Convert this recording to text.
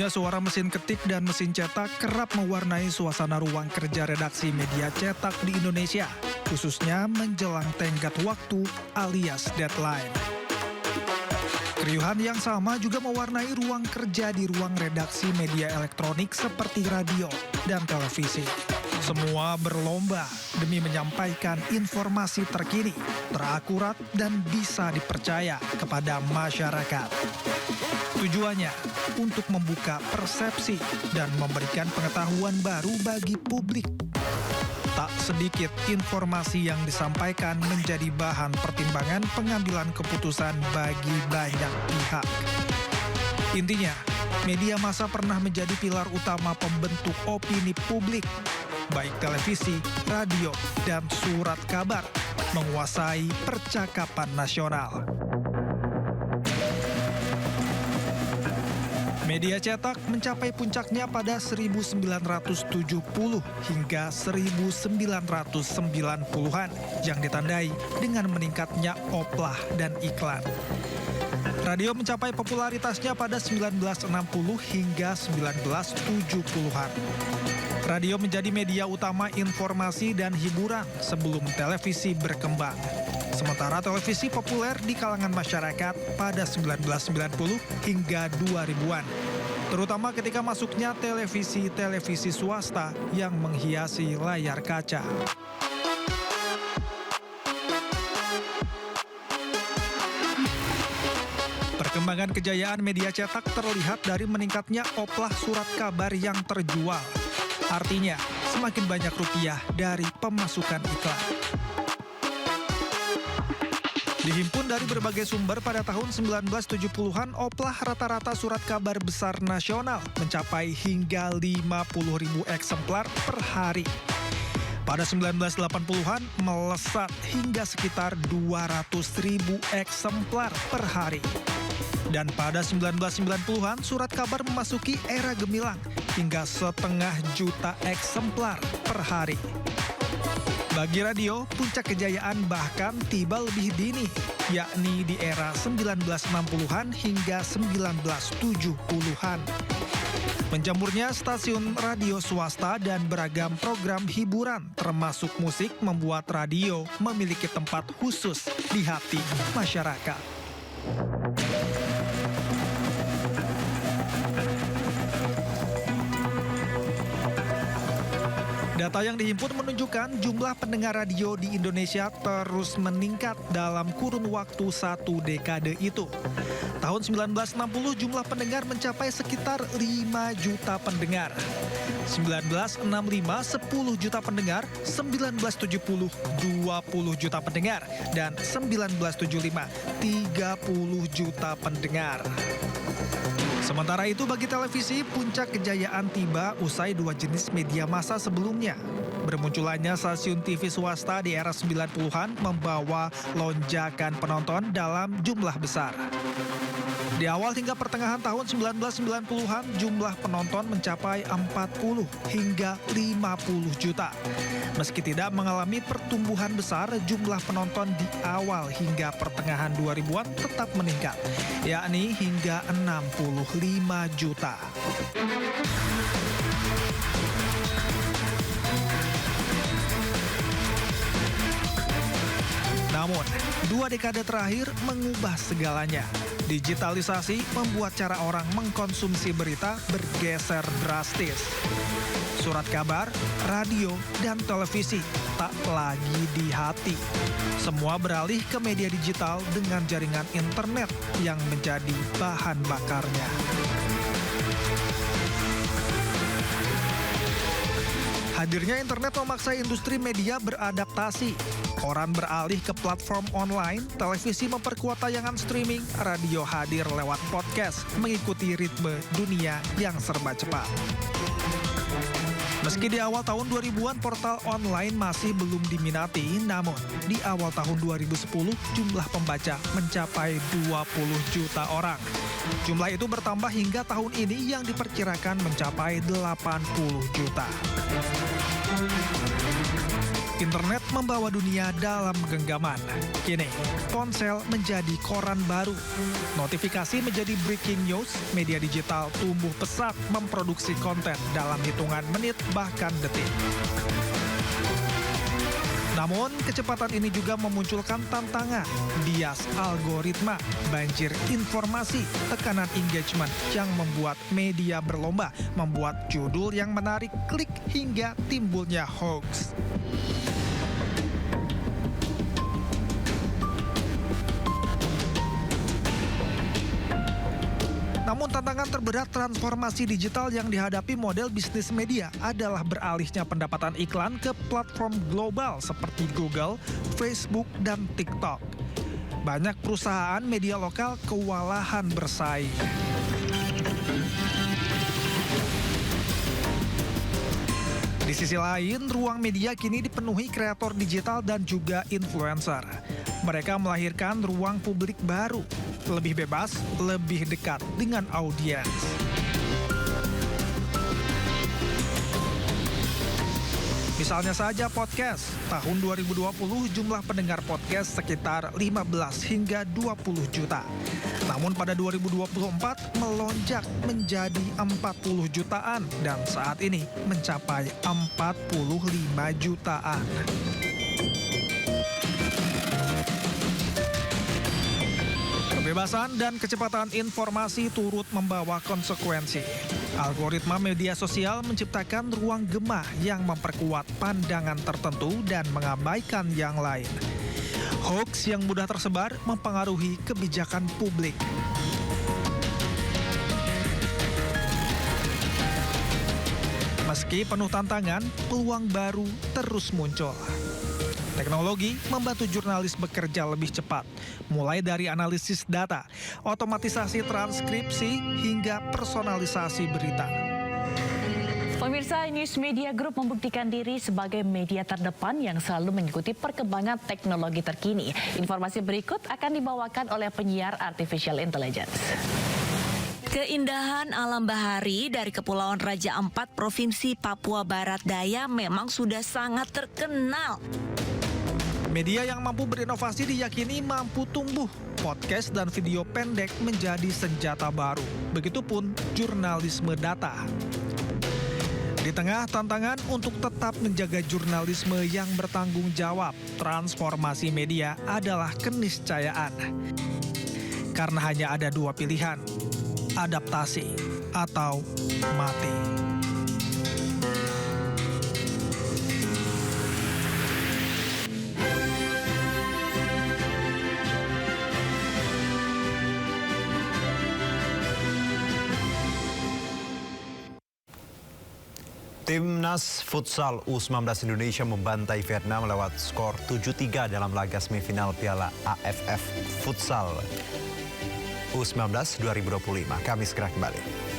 Merdunya suara mesin ketik dan mesin cetak kerap mewarnai suasana ruang kerja redaksi media cetak di Indonesia, khususnya menjelang tenggat waktu alias deadline. Keriuhan yang sama juga mewarnai ruang kerja di ruang redaksi media elektronik seperti radio dan televisi. Semua berlomba demi menyampaikan informasi terkini, terakurat, dan bisa dipercaya kepada masyarakat. Tujuannya untuk membuka persepsi dan memberikan pengetahuan baru bagi publik. Tak sedikit informasi yang disampaikan menjadi bahan pertimbangan pengambilan keputusan bagi banyak pihak. Intinya, media massa pernah menjadi pilar utama pembentuk opini publik, baik televisi, radio, dan surat kabar, menguasai percakapan nasional. Media cetak mencapai puncaknya pada 1970 hingga 1990-an yang ditandai dengan meningkatnya oplah dan iklan. Radio mencapai popularitasnya pada 1960 hingga 1970-an. Radio menjadi media utama informasi dan hiburan sebelum televisi berkembang. Sementara televisi populer di kalangan masyarakat pada 1990 hingga 2000-an. Terutama ketika masuknya televisi swasta yang menghiasi layar kaca. Perkembangan kejayaan media cetak terlihat dari meningkatnya oplah surat kabar yang terjual. Artinya, semakin banyak rupiah dari pemasukan iklan. Dihimpun dari berbagai sumber pada tahun 1970-an, oplah rata-rata surat kabar besar nasional mencapai hingga 50.000 eksemplar per hari. Pada 1980-an melesat hingga sekitar 200.000 eksemplar per hari. Dan pada 1990-an surat kabar memasuki era gemilang hingga 500.000 eksemplar per hari. Bagi radio, puncak kejayaan bahkan tiba lebih dini, yakni di era 1960-an hingga 1970-an. Menjamurnya stasiun radio swasta dan beragam program hiburan termasuk musik membuat radio memiliki tempat khusus di hati masyarakat. Data yang dihimpun menunjukkan jumlah pendengar radio di Indonesia terus meningkat dalam kurun waktu 1 dekade itu. Tahun 1960 jumlah pendengar mencapai sekitar 5 juta pendengar. 1965 10 juta pendengar, 1970 20 juta pendengar, dan 1975 30 juta pendengar. Sementara itu bagi televisi, puncak kejayaan tiba usai dua jenis media massa sebelumnya. Bermunculannya stasiun TV swasta di era 90-an membawa lonjakan penonton dalam jumlah besar. Di awal hingga pertengahan tahun 1990-an, jumlah penonton mencapai 40 hingga 50 juta. Meski tidak mengalami pertumbuhan besar, jumlah penonton di awal hingga pertengahan 2000-an tetap meningkat, yakni hingga 65 juta. Namun, 2 dekade terakhir mengubah segalanya. Digitalisasi membuat cara orang mengkonsumsi berita bergeser drastis. Surat kabar, radio, dan televisi tak lagi di hati. Semua beralih ke media digital dengan jaringan internet yang menjadi bahan bakarnya. Hadirnya internet memaksa industri media beradaptasi. Koran beralih ke platform online, televisi memperkuat tayangan streaming, radio hadir lewat podcast, mengikuti ritme dunia yang serba cepat. Meski di awal tahun 2000-an portal online masih belum diminati, namun di awal tahun 2010 jumlah pembaca mencapai 20 juta orang. Jumlah itu bertambah hingga tahun ini yang diperkirakan mencapai 80 juta. Internet membawa dunia dalam genggaman. Kini, ponsel menjadi koran baru. Notifikasi menjadi breaking news, media digital tumbuh pesat memproduksi konten dalam hitungan menit bahkan detik. Namun, kecepatan ini juga memunculkan tantangan, bias algoritma, banjir informasi, tekanan engagement yang membuat media berlomba, membuat judul yang menarik klik hingga timbulnya hoax. Namun tantangan terberat transformasi digital yang dihadapi model bisnis media adalah beralihnya pendapatan iklan ke platform global seperti Google, Facebook, dan TikTok. Banyak perusahaan media lokal kewalahan bersaing. Di sisi lain, ruang media kini dipenuhi kreator digital dan juga influencer. Mereka melahirkan ruang publik baru, lebih bebas, lebih dekat dengan audiens. Misalnya saja podcast, tahun 2020 jumlah pendengar podcast sekitar 15 hingga 20 juta. Namun pada 2024 melonjak menjadi 40 jutaan dan saat ini mencapai 45 jutaan. Kebebasan dan kecepatan informasi turut membawa konsekuensi. Algoritma media sosial menciptakan ruang gema yang memperkuat pandangan tertentu dan mengabaikan yang lain. Hoax yang mudah tersebar mempengaruhi kebijakan publik. Meski penuh tantangan, peluang baru terus muncul. Teknologi membantu jurnalis bekerja lebih cepat, mulai dari analisis data, otomatisasi transkripsi, hingga personalisasi berita. Pemirsa, News Media Group membuktikan diri sebagai media terdepan yang selalu mengikuti perkembangan teknologi terkini. Informasi berikut akan dibawakan oleh penyiar Artificial Intelligence. Keindahan alam bahari dari Kepulauan Raja Ampat, Provinsi Papua Barat Daya memang sudah sangat terkenal. Media yang mampu berinovasi diyakini mampu tumbuh. Podcast dan video pendek menjadi senjata baru. Begitupun jurnalisme data. Di tengah tantangan untuk tetap menjaga jurnalisme yang bertanggung jawab, transformasi media adalah keniscayaan. Karena hanya ada dua pilihan, adaptasi atau mati. Timnas Futsal U19 Indonesia membantai Vietnam lewat skor 7-3 dalam laga semifinal Piala AFF Futsal U19 2025. Kami segera kembali.